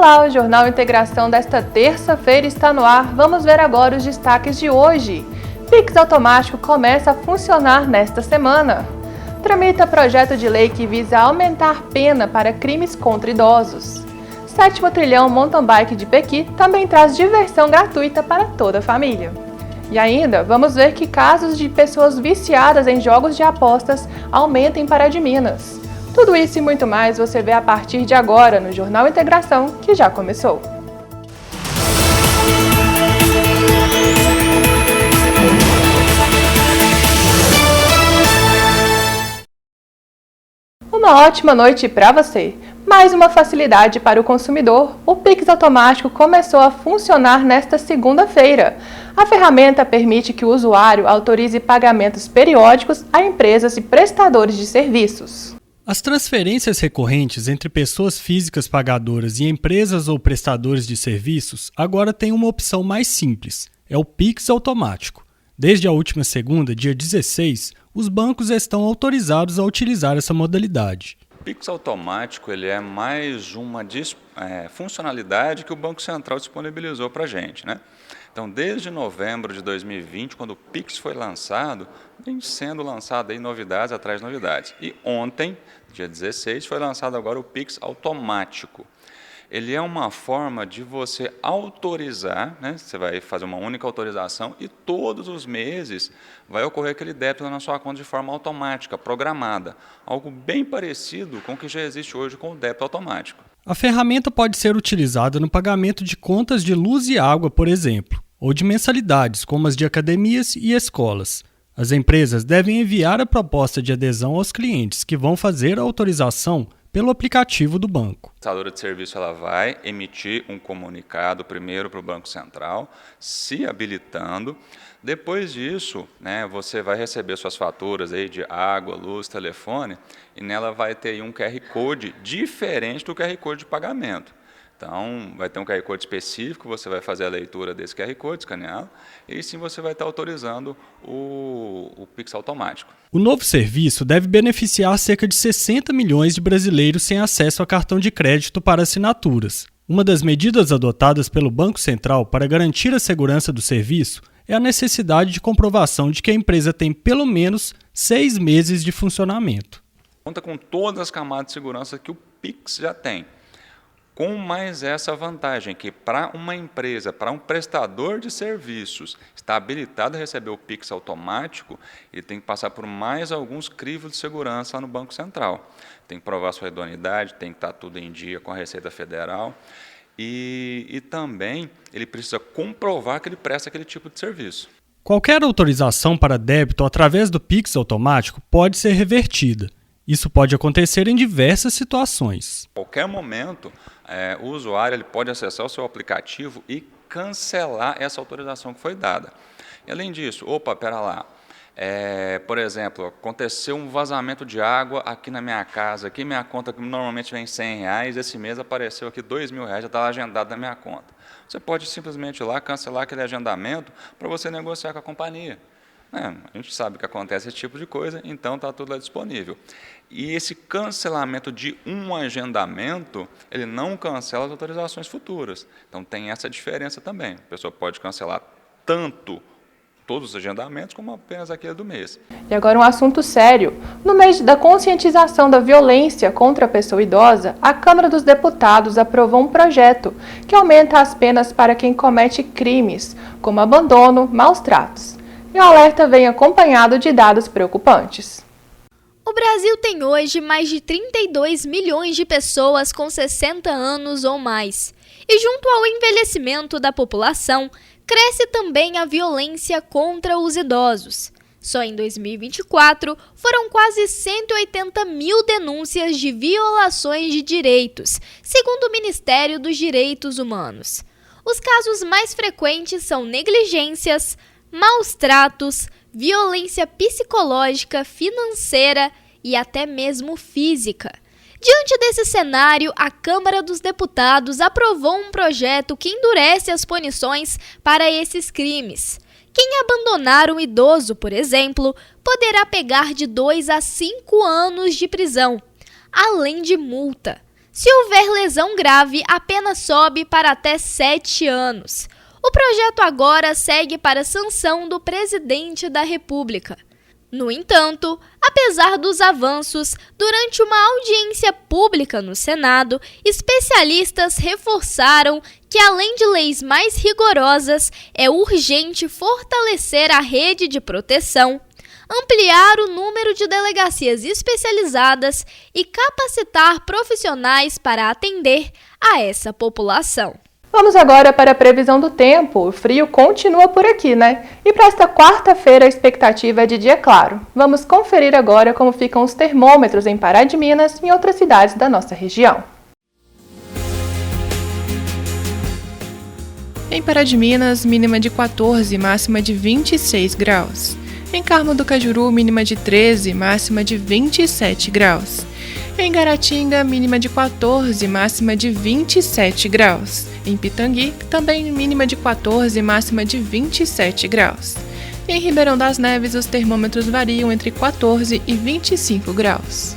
Olá, o Jornal Integração desta terça-feira está no ar. Vamos ver agora os destaques de hoje. Pix automático começa a funcionar nesta semana. Tramita projeto de lei que visa aumentar pena para crimes contra idosos. 7º trilhão mountain bike de Pequi também traz diversão gratuita para toda a família. E ainda, vamos ver que casos de pessoas viciadas em jogos de apostas aumentam em Pará de Minas. Tudo isso e muito mais você vê a partir de agora no Jornal Integração, que já começou. Uma ótima noite para você! Mais uma facilidade para o consumidor, o Pix automático começou a funcionar nesta segunda-feira. A ferramenta permite que o usuário autorize pagamentos periódicos a empresas e prestadores de serviços. As transferências recorrentes entre pessoas físicas pagadoras e empresas ou prestadores de serviços agora têm uma opção mais simples, é o Pix automático. Desde a última segunda, dia 16, os bancos estão autorizados a utilizar essa modalidade. O Pix automático ele é mais uma funcionalidade que o Banco Central disponibilizou para a gente, né? Então, desde novembro de 2020, quando o Pix foi lançado, vem sendo lançado aí novidades atrás de novidades. E ontem, dia 16, foi lançado agora o Pix automático. Ele é uma forma de você autorizar, né? Você vai fazer uma única autorização e todos os meses vai ocorrer aquele débito na sua conta de forma automática, programada. Algo bem parecido com o que já existe hoje com o débito automático. A ferramenta pode ser utilizada no pagamento de contas de luz e água, por exemplo, ou de mensalidades, como as de academias e escolas. As empresas devem enviar a proposta de adesão aos clientes que vão fazer a autorização pelo aplicativo do banco. A prestadora de serviço ela vai emitir um comunicado primeiro para o Banco Central, se habilitando. Depois disso, né, você vai receber suas faturas aí de água, luz, telefone, e nela vai ter aí um QR Code diferente do QR Code de pagamento. Então, vai ter um QR Code específico, você vai fazer a leitura desse QR Code, escaneá-lo, e sim você vai estar autorizando o Pix automático. O novo serviço deve beneficiar cerca de 60 milhões de brasileiros sem acesso a cartão de crédito para assinaturas. Uma das medidas adotadas pelo Banco Central para garantir a segurança do serviço é a necessidade de comprovação de que a empresa tem pelo menos 6 meses de funcionamento. Conta com todas as camadas de segurança que o Pix já tem. Com mais essa vantagem que para uma empresa, para um prestador de serviços, está habilitado a receber o Pix automático, ele tem que passar por mais alguns crivos de segurança lá no Banco Central. Tem que provar sua idoneidade, tem que estar tudo em dia com a Receita Federal e também ele precisa comprovar que ele presta aquele tipo de serviço. Qualquer autorização para débito através do Pix automático pode ser revertida. Isso pode acontecer em diversas situações. A qualquer momento, o usuário ele pode acessar o seu aplicativo e cancelar essa autorização que foi dada. E, além disso, pera lá, por exemplo, aconteceu um vazamento de água aqui na minha casa, aqui minha conta que normalmente vem R$100, esse mês apareceu aqui R$2.000, já está agendado na minha conta. Você pode simplesmente ir lá cancelar aquele agendamento para você negociar com a companhia. A gente sabe que acontece esse tipo de coisa, então está tudo lá disponível. E esse cancelamento de um agendamento, ele não cancela as autorizações futuras. Então tem essa diferença também. A pessoa pode cancelar tanto todos os agendamentos como apenas aquele do mês. E agora um assunto sério. No mês da conscientização da violência contra a pessoa idosa, a Câmara dos Deputados aprovou um projeto que aumenta as penas para quem comete crimes, como abandono, maus tratos. E o alerta vem acompanhado de dados preocupantes. O Brasil tem hoje mais de 32 milhões de pessoas com 60 anos ou mais. E junto ao envelhecimento da população, cresce também a violência contra os idosos. Só em 2024, foram quase 180 mil denúncias de violações de direitos, segundo o Ministério dos Direitos Humanos. Os casos mais frequentes são negligências, maus tratos, violência psicológica, financeira e até mesmo física. Diante desse cenário, a Câmara dos Deputados aprovou um projeto que endurece as punições para esses crimes. Quem abandonar um idoso, por exemplo, poderá pegar de 2 a 5 anos de prisão, além de multa. Se houver lesão grave, a pena sobe para até 7 anos. O projeto agora segue para a sanção do presidente da República. No entanto, apesar dos avanços, durante uma audiência pública no Senado, especialistas reforçaram que, além de leis mais rigorosas, é urgente fortalecer a rede de proteção, ampliar o número de delegacias especializadas e capacitar profissionais para atender a essa população. Vamos agora para a previsão do tempo. O frio continua por aqui, né? E para esta quarta-feira a expectativa é de dia claro. Vamos conferir agora como ficam os termômetros em Pará de Minas e em outras cidades da nossa região. Em Pará de Minas, mínima de 14, máxima de 26 graus. Em Carmo do Cajuru, mínima de 13, máxima de 27 graus. Em Garatinga, mínima de 14, máxima de 27 graus. Em Pitangui, também mínima de 14, máxima de 27 graus. E em Ribeirão das Neves, os termômetros variam entre 14 e 25 graus.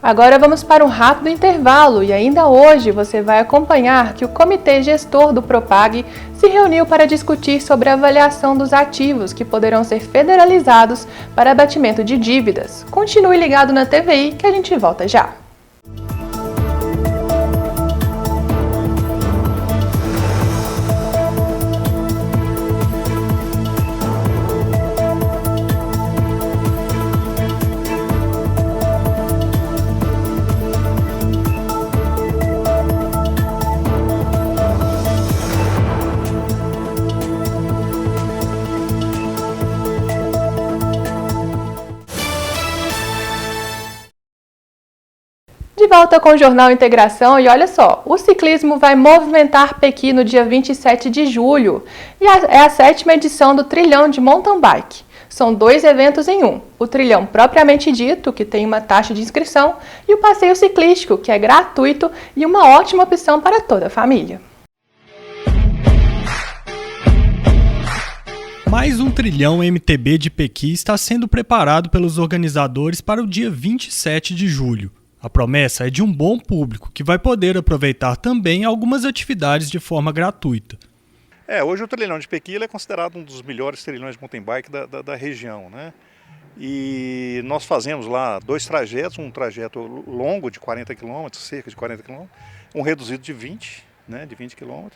Agora vamos para um rápido intervalo e ainda hoje você vai acompanhar que o Comitê Gestor do Propag se reuniu para discutir sobre a avaliação dos ativos que poderão ser federalizados para abatimento de dívidas. Continue ligado na TVI que a gente volta já. De volta com o Jornal Integração e olha só, o ciclismo vai movimentar Pequi no dia 27 de julho e é a 7ª edição do Trilhão de Mountain Bike. São 2 eventos em um, o trilhão propriamente dito, que tem uma taxa de inscrição, e o passeio ciclístico, que é gratuito e uma ótima opção para toda a família. Mais um trilhão MTB de Pequi está sendo preparado pelos organizadores para o dia 27 de julho. A promessa é de um bom público, que vai poder aproveitar também algumas atividades de forma gratuita. Hoje o trilhão de Pequi é considerado um dos melhores trilhões de mountain bike da região, né? E nós fazemos lá 2 trajetos, um trajeto longo de 40 km, cerca de 40 km, um reduzido de 20, né, de 20 km.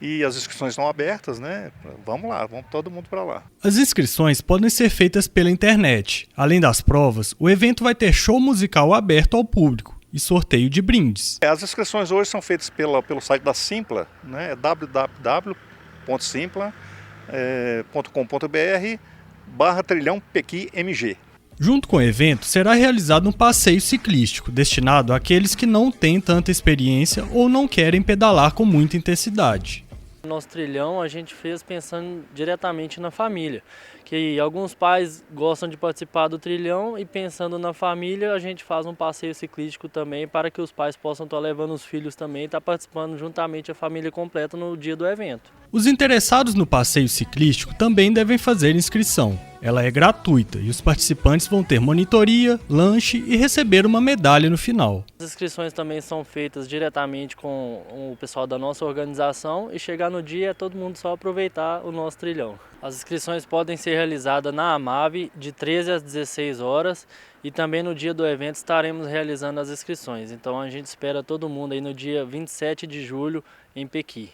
E as inscrições estão abertas, né? Vamos lá, vamos todo mundo para lá. As inscrições podem ser feitas pela internet. Além das provas, o evento vai ter show musical aberto ao público e sorteio de brindes. As inscrições hoje são feitas pelo site da Simpla, né? www.simpla.com.br/trilhão Pequi MG. Junto com o evento, será realizado um passeio ciclístico, destinado àqueles que não têm tanta experiência ou não querem pedalar com muita intensidade. Nosso trilhão a gente fez pensando diretamente na família, que alguns pais gostam de participar do trilhão e pensando na família a gente faz um passeio ciclístico também para que os pais possam estar levando os filhos também e estar participando juntamente a família completa no dia do evento. Os interessados no passeio ciclístico também devem fazer inscrição. Ela é gratuita e os participantes vão ter monitoria, lanche e receber uma medalha no final. As inscrições também são feitas diretamente com o pessoal da nossa organização e chegar no dia é todo mundo só aproveitar o nosso trilhão. As inscrições podem ser realizadas na AMAV de 13 às 16 horas e também no dia do evento estaremos realizando as inscrições. Então a gente espera todo mundo aí no dia 27 de julho em Pequi.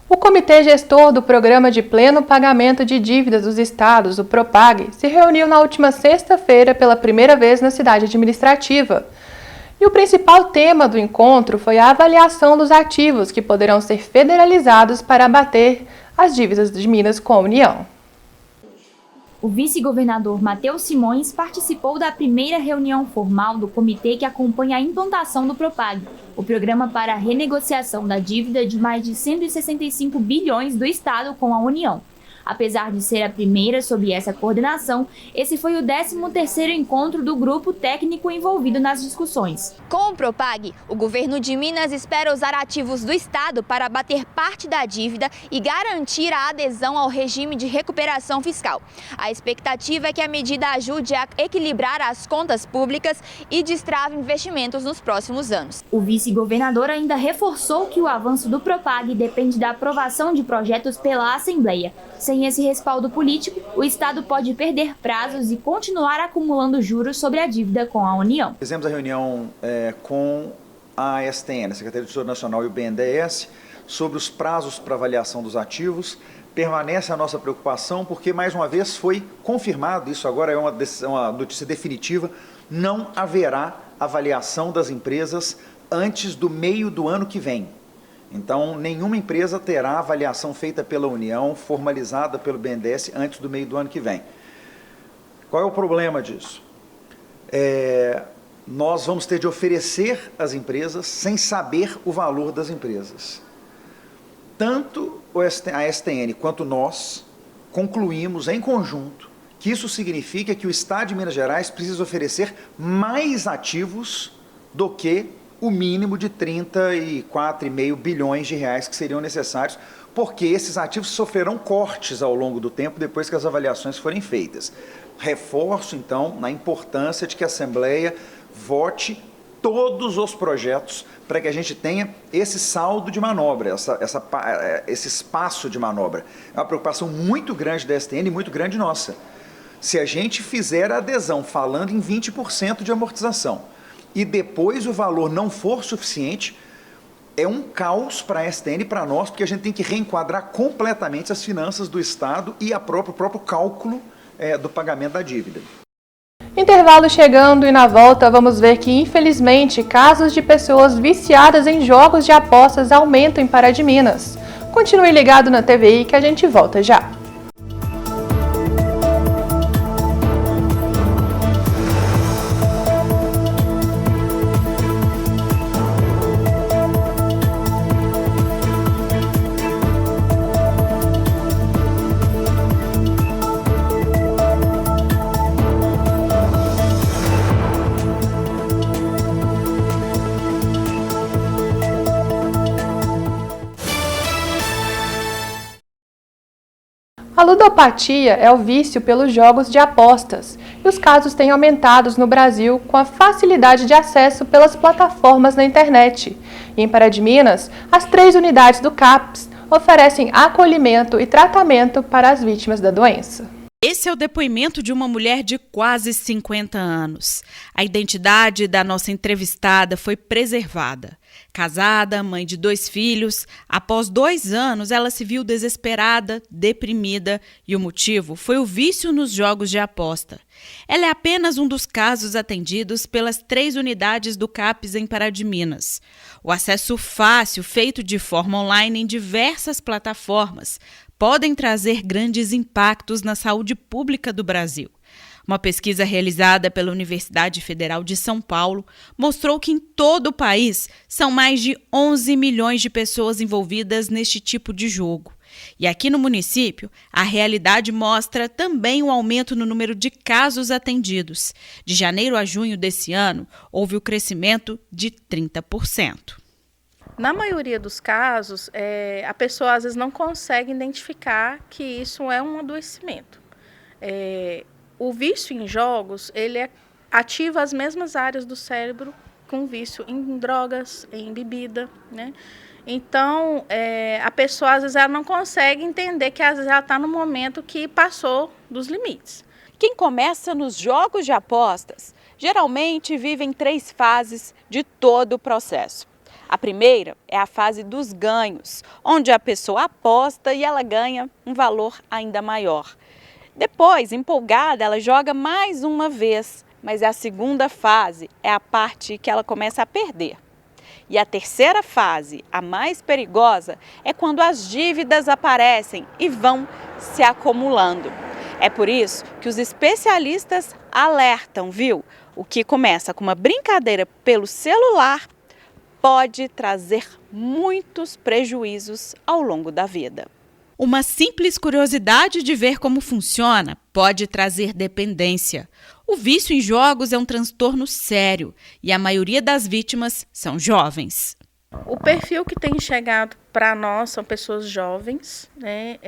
O Comitê Gestor do Programa de Pleno Pagamento de Dívidas dos Estados, o Propag, se reuniu na última sexta-feira pela primeira vez na cidade administrativa. E o principal tema do encontro foi a avaliação dos ativos que poderão ser federalizados para abater as dívidas de Minas com a União. O vice-governador Matheus Simões participou da primeira reunião formal do comitê que acompanha a implantação do Propag, o programa para a renegociação da dívida de mais de 165 bilhões do Estado com a União. Apesar de ser a primeira sob essa coordenação, esse foi o 13º encontro do grupo técnico envolvido nas discussões. Com o Propag, o governo de Minas espera usar ativos do Estado para abater parte da dívida e garantir a adesão ao regime de recuperação fiscal. A expectativa é que a medida ajude a equilibrar as contas públicas e destrave investimentos nos próximos anos. O vice-governador ainda reforçou que o avanço do Propag depende da aprovação de projetos pela Assembleia. Sem esse respaldo político, o Estado pode perder prazos e continuar acumulando juros sobre a dívida com a União. Fizemos a reunião com a STN, a Secretaria do Tesouro Nacional, e o BNDES, sobre os prazos para avaliação dos ativos. Permanece a nossa preocupação porque, mais uma vez, foi confirmado, isso agora é uma notícia definitiva, não haverá avaliação das empresas antes do meio do ano que vem. Então, nenhuma empresa terá avaliação feita pela União, formalizada pelo BNDES, antes do meio do ano que vem. Qual é o problema disso? Nós vamos ter de oferecer às empresas sem saber o valor das empresas. Tanto a STN quanto nós concluímos em conjunto que isso significa que o Estado de Minas Gerais precisa oferecer mais ativos do que o mínimo de 34,5 bilhões de reais que seriam necessários, porque esses ativos sofrerão cortes ao longo do tempo depois que as avaliações forem feitas. Reforço, então, na importância de que a Assembleia vote todos os projetos para que a gente tenha esse saldo de manobra, esse espaço de manobra. É uma preocupação muito grande da STN e muito grande nossa. Se a gente fizer a adesão falando em 20% de amortização e depois o valor não for suficiente, é um caos para a STN e para nós, porque a gente tem que reenquadrar completamente as finanças do Estado e o próprio cálculo do pagamento da dívida. Intervalo chegando e na volta vamos ver que, infelizmente, casos de pessoas viciadas em jogos de apostas aumentam em Pará de Minas. Continue ligado na TVI que a gente volta já. A ludopatia é o vício pelos jogos de apostas e os casos têm aumentado no Brasil com a facilidade de acesso pelas plataformas na internet. E em Pará de Minas, as 3 unidades do CAPS oferecem acolhimento e tratamento para as vítimas da doença. Esse é o depoimento de uma mulher de quase 50 anos. A identidade da nossa entrevistada foi preservada. Casada, mãe de 2 filhos, após 2 anos ela se viu desesperada, deprimida e o motivo foi o vício nos jogos de aposta. Ela é apenas um dos casos atendidos pelas 3 unidades do CAPS em Pará de Minas. O acesso fácil, feito de forma online em diversas plataformas, podem trazer grandes impactos na saúde pública do Brasil. Uma pesquisa realizada pela Universidade Federal de São Paulo mostrou que em todo o país são mais de 11 milhões de pessoas envolvidas neste tipo de jogo. E aqui no município, a realidade mostra também um aumento no número de casos atendidos. De janeiro a junho desse ano, houve o crescimento de 30%. Na maioria dos casos, a pessoa às vezes não consegue identificar que isso é um adoecimento. O vício em jogos, ele ativa as mesmas áreas do cérebro com vício em drogas, em bebida, né? Então, a pessoa às vezes ela não consegue entender que às vezes ela está no momento que passou dos limites. Quem começa nos jogos de apostas, geralmente vive em 3 fases de todo o processo. A primeira é a fase dos ganhos, onde a pessoa aposta e ela ganha um valor ainda maior. Depois, empolgada, ela joga mais uma vez, mas a segunda fase é a parte que ela começa a perder. E a terceira fase, a mais perigosa, é quando as dívidas aparecem e vão se acumulando. É por isso que os especialistas alertam, viu? O que começa com uma brincadeira pelo celular pode trazer muitos prejuízos ao longo da vida. Uma simples curiosidade de ver como funciona pode trazer dependência. O vício em jogos é um transtorno sério e a maioria das vítimas são jovens. O perfil que tem chegado para nós são pessoas jovens, né,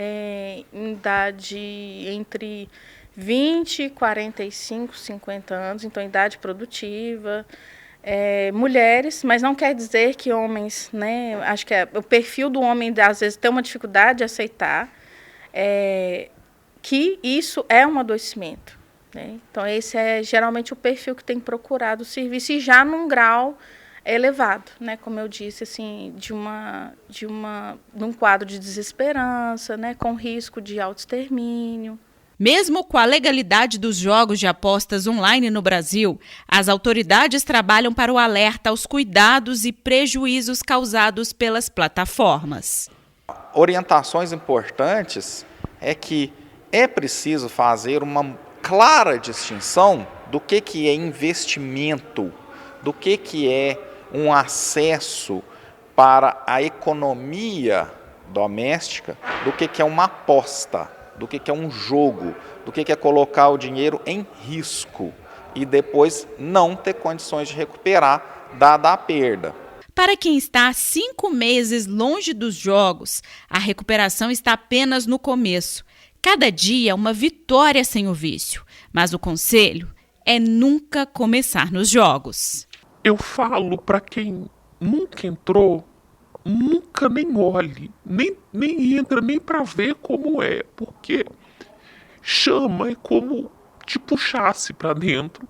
em idade entre 20, 45, 50 anos, então idade produtiva, mulheres, mas não quer dizer que homens, né, acho que o perfil do homem às vezes tem uma dificuldade de aceitar que isso é um adoecimento, né? Então esse é geralmente o perfil que tem procurado o serviço e já num grau elevado, né, como eu disse, assim, num quadro de desesperança, né, com risco de autoextermínio. Mesmo com a legalidade dos jogos de apostas online no Brasil, as autoridades trabalham para o alerta aos cuidados e prejuízos causados pelas plataformas. Orientações importantes é que é preciso fazer uma clara distinção do que é investimento, do que é um acesso para a economia doméstica, do que é uma aposta, do que é um jogo, do que é colocar o dinheiro em risco e depois não ter condições de recuperar, dada a perda. Para quem está há 5 meses longe dos jogos, a recuperação está apenas no começo. Cada dia é uma vitória sem o vício, mas o conselho é nunca começar nos jogos. Eu falo para quem nunca entrou, nunca nem olhe, nem entra nem para ver como é, porque chama é como te puxasse para dentro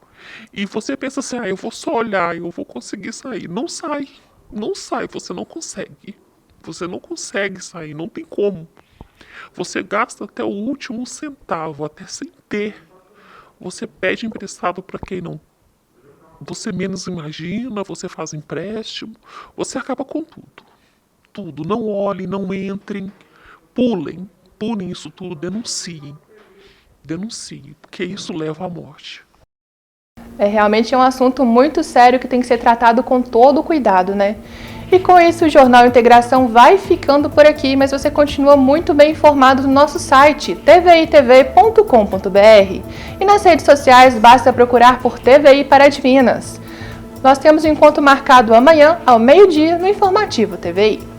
e você pensa assim, eu vou só olhar, eu vou conseguir sair. Não sai, você não consegue sair, não tem como. Você gasta até o último centavo, até sem ter. Você pede emprestado para quem não você menos imagina, você faz empréstimo, você acaba com tudo. Tudo. Não olhem, não entrem, pulem isso tudo, denunciem, porque isso leva à morte. Realmente é um assunto muito sério que tem que ser tratado com todo o cuidado, né? E com isso o Jornal Integração vai ficando por aqui, mas você continua muito bem informado no nosso site, tvitv.com.br. E nas redes sociais basta procurar por TVI Pará de Minas. Nós temos um encontro marcado amanhã, ao meio-dia, no Informativo TVI.